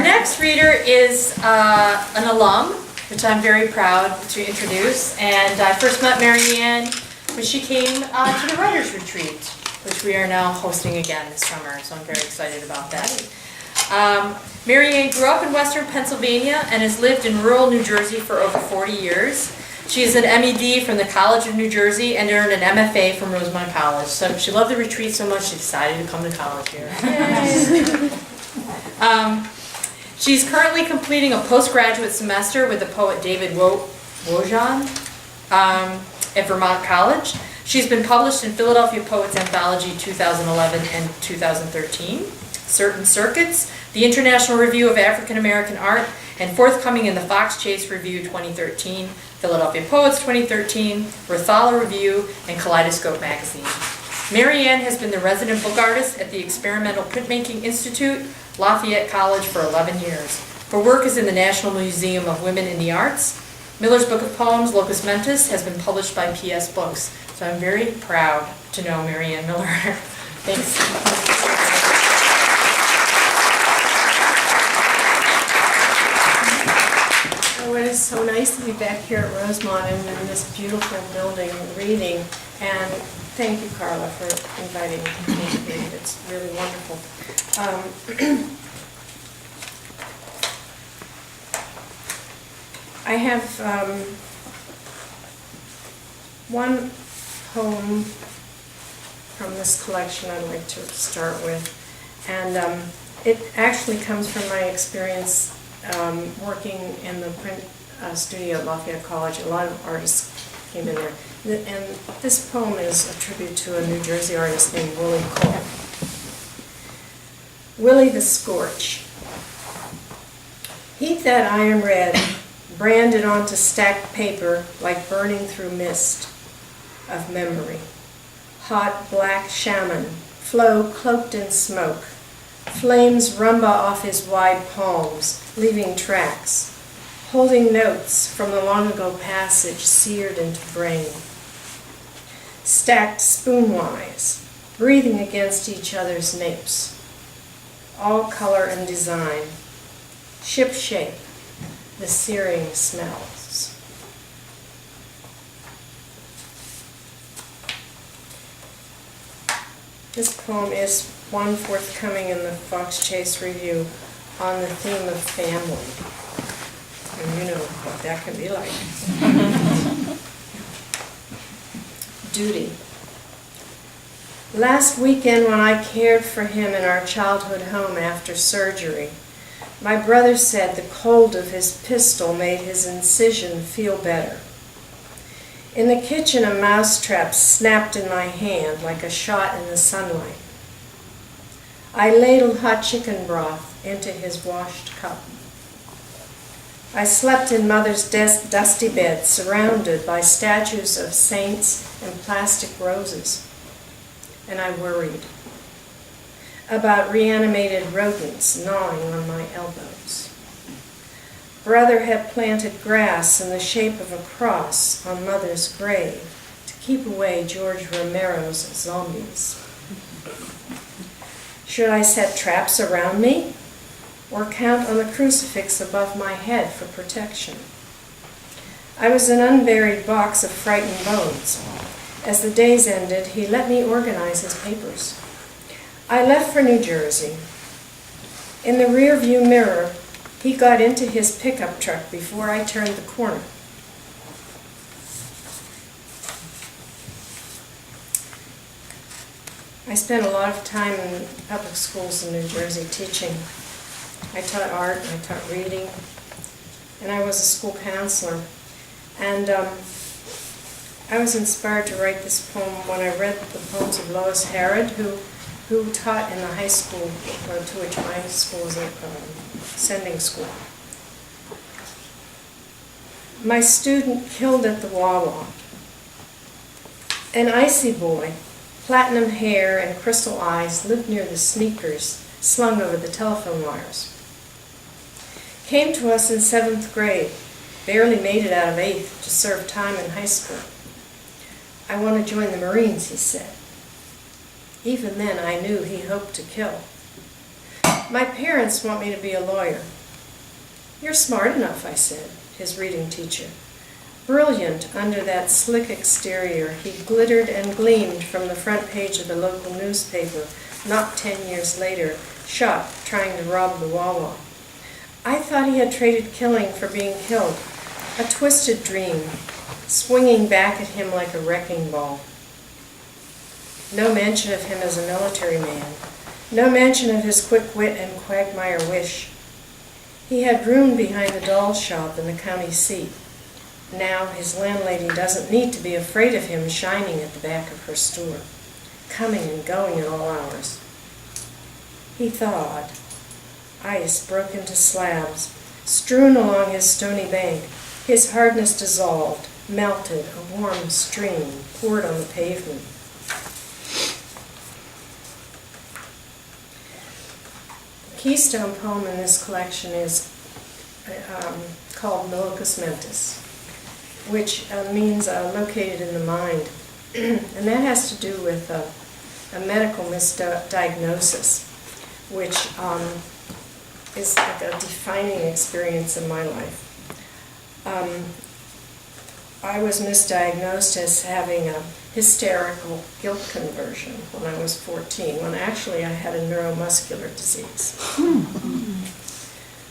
next reader is an alum, which I'm very proud to introduce. And I first met MaryAnn when she came to the Writers' Retreat, which we are now hosting again this summer, so I'm very excited about that. MaryAnn grew up in Western Pennsylvania and has lived in rural New Jersey for over 40 years. She is an MED from the College of New Jersey and earned an MFA from Rosemont College. So she loved the retreat so much she decided to come to college here. She's currently completing a postgraduate semester with the poet David Wojan at Vermont College. She's been published in Philadelphia Poets Anthology 2011 and 2013, Certain Circuits, the International Review of African American Art, and forthcoming in the Fox Chase Review 2013, Philadelphia Poets 2013, Rothala Review, and Kaleidoscope Magazine. MaryAnn has been the resident book artist at the Experimental Printmaking Institute, Lafayette College, for 11 years. Her work is in the National Museum of Women in the Arts. Miller's book of poems, Locus Mentis, has been published by PS Books. So I'm very proud to know MaryAnn Miller. Thanks. Oh, it is so nice to be back here at Rosemont and in this beautiful building reading. And thank you, Carla, for inviting me to read. It's really wonderful. I have one poem from this collection I'd like to start with. And it actually comes from my experience working in the print studio at Lafayette College. A lot of artists came in there. And this poem is a tribute to a New Jersey artist named Willie Cole. Willie the Scorch. Heat that iron red, branded onto stacked paper like burning through mist of memory. Hot black shaman, flow cloaked in smoke. Flames rumba off his wide palms, leaving tracks, holding notes from the long ago passage seared into brain. Stacked spoonwise, breathing against each other's napes. All color and design, ship shape, the searing smells. This poem is one forthcoming in the Fox Chase Review on the theme of family. And you know what that can be like. Duty. Last weekend when I cared for him in our childhood home after surgery, my brother said the cold of his pistol made his incision feel better. In the kitchen, a mousetrap snapped in my hand like a shot in the sunlight. I ladled hot chicken broth into his washed cup. I slept in Mother's dusty bed, surrounded by statues of saints and plastic roses. And I worried about reanimated rodents gnawing on my elbows. Brother had planted grass in the shape of a cross on Mother's grave to keep away George Romero's zombies. Should I set traps around me or count on the crucifix above my head for protection? I was an unburied box of frightened bones. As the days ended, he let me organize his papers. I left for New Jersey. In the rearview mirror, he got into his pickup truck before I turned the corner. I spent a lot of time in public schools in New Jersey teaching. I taught art, and I taught reading, and I was a school counselor. And I was inspired to write this poem when I read the poems of Lois Harrod, who taught in the high school to which my school was a sending school. My student killed at the Wawa. An icy boy, platinum hair and crystal eyes, lived near the sneakers slung over the telephone wires. Came to us in 7th grade, barely made it out of 8th to serve time in high school. I want to join the Marines, he said. Even then, I knew he hoped to kill. My parents want me to be a lawyer. "You're smart enough," I said, his reading teacher. Brilliant under that slick exterior, he glittered and gleamed from the front page of the local newspaper, not 10 years later, shot trying to rob the Wawa. I thought he had traded killing for being killed, a twisted dream, swinging back at him like a wrecking ball. No mention of him as a military man, no mention of his quick wit and quagmire wish. He had room behind the doll shop in the county seat. Now his landlady doesn't need to be afraid of him shining at the back of her store, coming and going at all hours. He thawed. Ice broke into slabs, strewn along his stony bank. His hardness dissolved, melted, a warm stream poured on the pavement. The keystone poem in this collection is called Locus Mentis, which means located in the mind. And that has to do with a medical misdiagnosis, which is like a defining experience in my life. I was misdiagnosed as having a hysterical guilt conversion when I was 14, when actually I had a neuromuscular disease.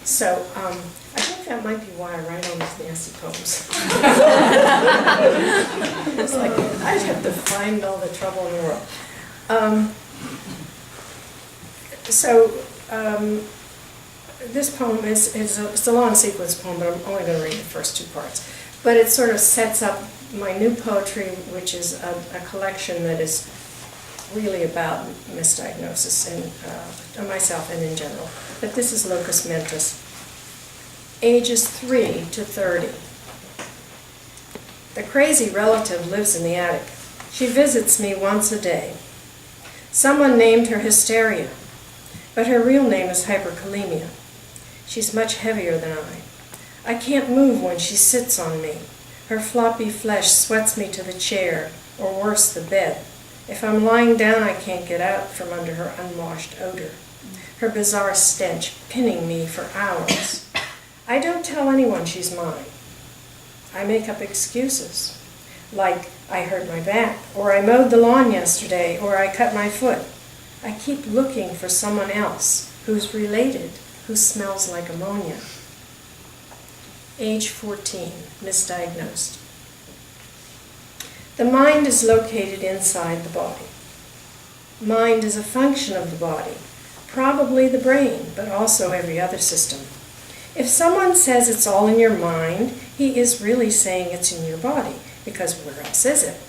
So I think that might be why I write all these nasty poems. It's like I'd have to find all the trouble in the world. This poem it's a long sequence poem, but I'm only going to read the first two parts. But it sort of sets up my new poetry, which is a collection that is really about misdiagnosis and myself and in general. But this is Locus Mentis. Ages 3 to 30. The crazy relative lives in the attic. She visits me once a day. Someone named her Hysteria, but her real name is hyperkalemia. She's much heavier than I can't move when she sits on me. Her floppy flesh sweats me to the chair, or worse, the bed. If I'm lying down, I can't get out from under her unwashed odor. Her bizarre stench pinning me for hours. I don't tell anyone she's mine. I make up excuses, like I hurt my back, or I mowed the lawn yesterday, or I cut my foot. I keep looking for someone else who's related, who smells like ammonia. Age 14, misdiagnosed. The mind is located inside the body. Mind is a function of the body, probably the brain, but also every other system. If someone says it's all in your mind, he is really saying it's in your body, because where else is it?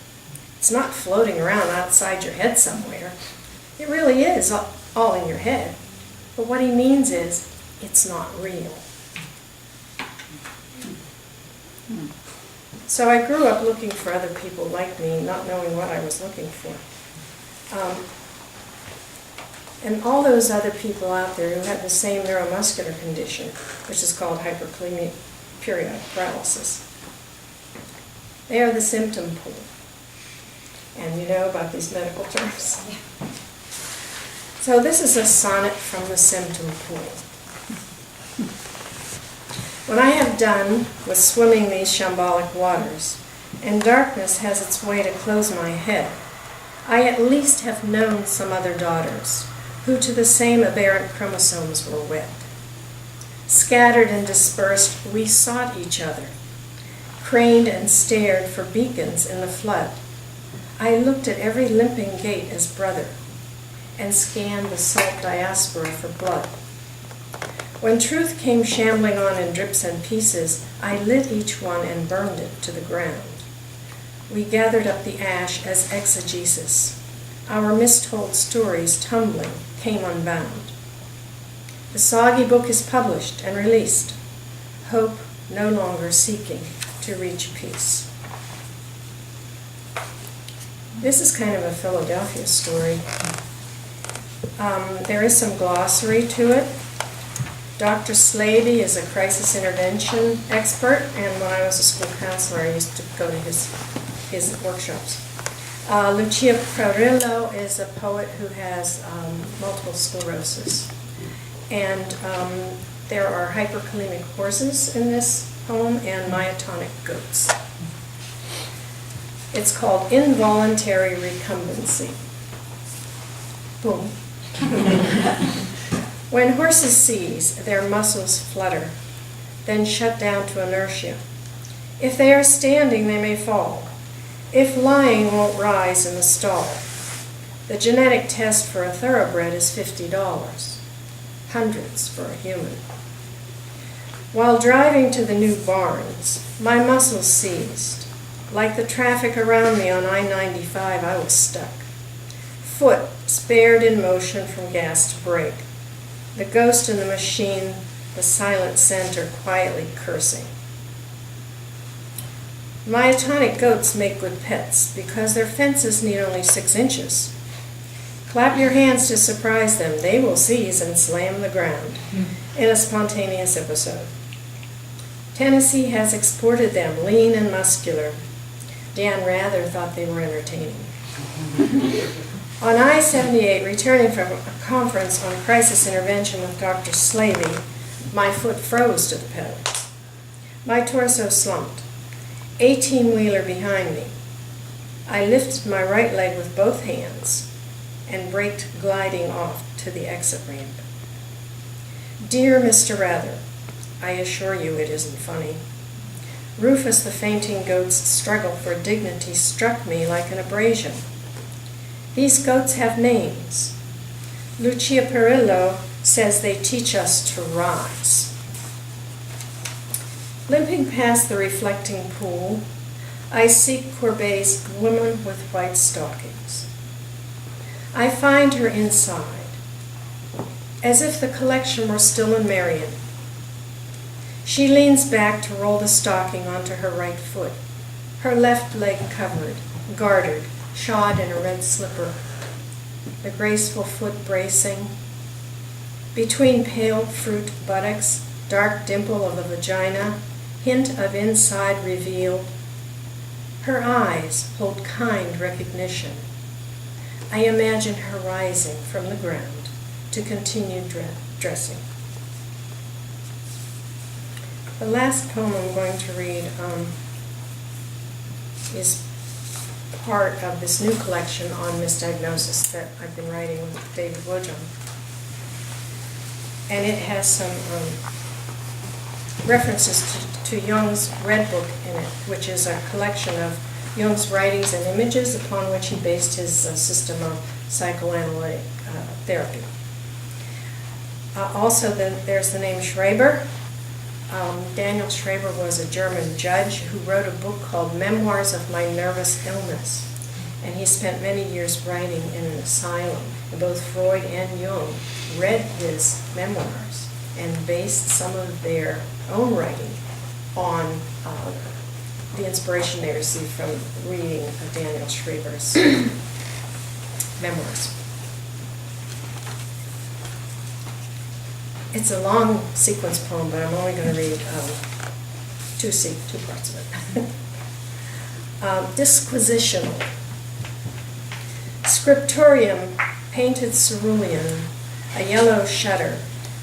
It's not floating around outside your head somewhere. It really is all in your head. But what he means is, it's not real. So I grew up looking for other people like me, not knowing what I was looking for. And all those other people out there who had the same neuromuscular condition, which is called hyperkalemia periodic paralysis, they are the symptom pool. And you know about these medical terms. So this is a sonnet from the symptom pool. When I have done with swimming these shambolic waters, and darkness has its way to close my head, I at least have known some other daughters, who to the same aberrant chromosomes were wed. Scattered and dispersed, we sought each other, craned and stared for beacons in the flood. I looked at every limping gate as brother, and scanned the salt diaspora for blood. When truth came shambling on in drips and pieces, I lit each one and burned it to the ground. We gathered up the ash as exegesis. Our mistold stories, tumbling, came unbound. The soggy book is published and released, hope no longer seeking to reach peace. This is kind of a Philadelphia story. There is some glossary to it. Dr. Slaby is a crisis intervention expert, and when I was a school counselor, I used to go to his workshops. Lucia Perillo is a poet who has multiple sclerosis. And There are hyperkalemic horses in this poem and myotonic goats. It's called Involuntary Recumbency. Boom. When horses seize, their muscles flutter, then shut down to inertia. If they are standing, they may fall. If lying, won't rise in the stall. The genetic test for a thoroughbred is $50, hundreds for a human. While driving to the new barns, my muscles seized. Like the traffic around me on I-95, I was stuck. Foot spared in motion from gas to brake. The ghost in the machine, the silent center quietly cursing. Myotonic goats make good pets because their fences need only 6 inches. Clap your hands to surprise them. They will seize and slam the ground in a spontaneous episode. Tennessee has exported them, lean and muscular. Dan Rather thought they were entertaining. On I-78, returning from a conference on crisis intervention with Dr. Slavey, my foot froze to the pedal. My torso slumped. 18-wheeler behind me. I lifted my right leg with both hands and braked, gliding off to the exit ramp. Dear Mr. Rather, I assure you it isn't funny. Rufus the fainting goat's struggle for dignity struck me like an abrasion. These goats have names. Lucia Perillo says they teach us to rise. Limping past the reflecting pool, I seek Courbet's Woman with White Stockings. I find her inside, as if the collection were still in Marion. She leans back to roll the stocking onto her right foot, her left leg covered, gartered, shod in a red slipper, the graceful foot bracing. Between pale fruit buttocks, dark dimple of a vagina, hint of inside revealed. Her eyes hold kind recognition. I imagine her rising from the ground to continue dressing. The last poem I'm going to read is part of this new collection on misdiagnosis that I've been writing with David Wojan. And it has some references to Jung's Red Book in it, which is a collection of Jung's writings and images upon which he based his system of psychoanalytic therapy. Also, there's the name Schreber. Daniel Schreber was a German judge who wrote a book called Memoirs of My Nervous Illness, and he spent many years writing in an asylum. And both Freud and Jung read his memoirs and based some of their own writing on the inspiration they received from reading Daniel Schreber's memoirs. It's a long sequence poem, but I'm only going to read two parts of it. Disquisitional. Scriptorium, painted cerulean, a yellow shutter,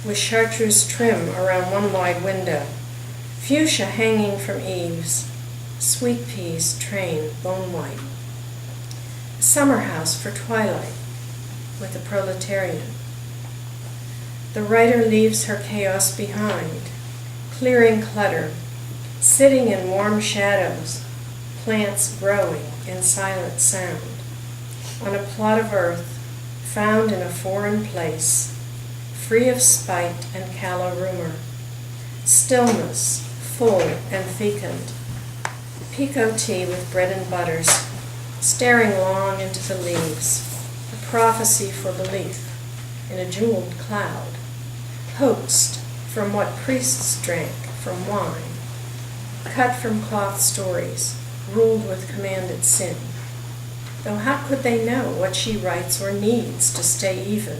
with chartreuse trim around one wide window, fuchsia hanging from eaves, sweet peas train bone white. Summer house for twilight, with the proletarian. The writer leaves her chaos behind, clearing clutter, sitting in warm shadows, plants growing in silent sound, on a plot of earth found in a foreign place, free of spite and callow rumor, stillness, full and fecund, pico tea with bread and butters, staring long into the leaves, a prophecy for belief in a jeweled cloud, hoaxed from what priests drank from wine, cut from cloth stories, ruled with commanded sin. Though how could they know what she writes or needs to stay even?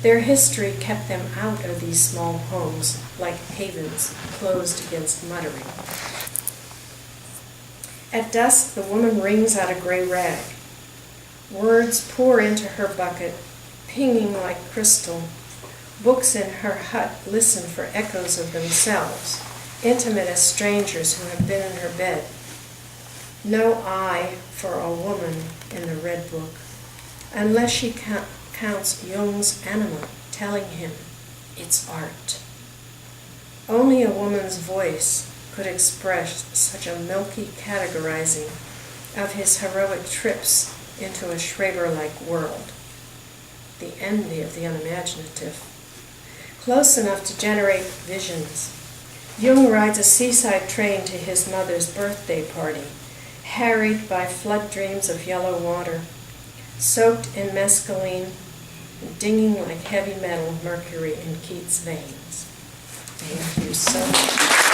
Their history kept them out of these small homes like havens closed against muttering. At dusk, the woman wrings out a gray rag. Words pour into her bucket, pinging like crystal, Books in her hut listen for echoes of themselves, intimate as strangers who have been in her bed. No eye for a woman in the Red Book, unless she counts Jung's anima, telling him it's art. Only a woman's voice could express such a milky categorizing of his heroic trips into a Schreber-like world, the envy of the unimaginative. Close enough to generate visions, Jung rides a seaside train to his mother's birthday party, harried by flood dreams of yellow water, soaked in mescaline, and dinging like heavy metal mercury in Keats' veins. Thank you so much.